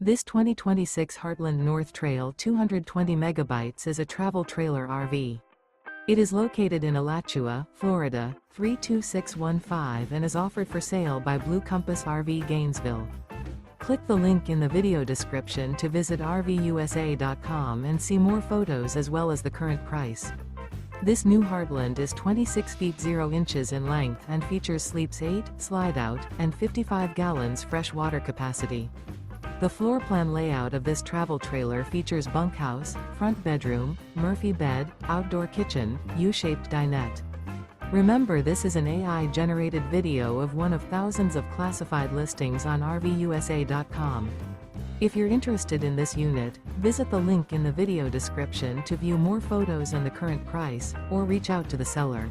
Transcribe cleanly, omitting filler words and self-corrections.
This 2026 Heartland North Trail 220 megabytes is a travel trailer RV. It is located in Alachua, Florida, 32615 and is offered for sale by Blue Compass RV Gainesville. Click the link in the video description to visit RVUSA.com and see more photos as well as the current price. This new Heartland is 26 feet 0 inches in length and features sleeps 8, slide-out, and 55 gallons fresh water capacity. The floor plan layout of this travel trailer features bunkhouse, front bedroom, Murphy bed, outdoor kitchen, U-shaped dinette. Remember, this is an AI-generated video of one of thousands of classified listings on RVUSA.com. If you're interested in this unit, visit the link in the video description to view more photos and the current price, or reach out to the seller.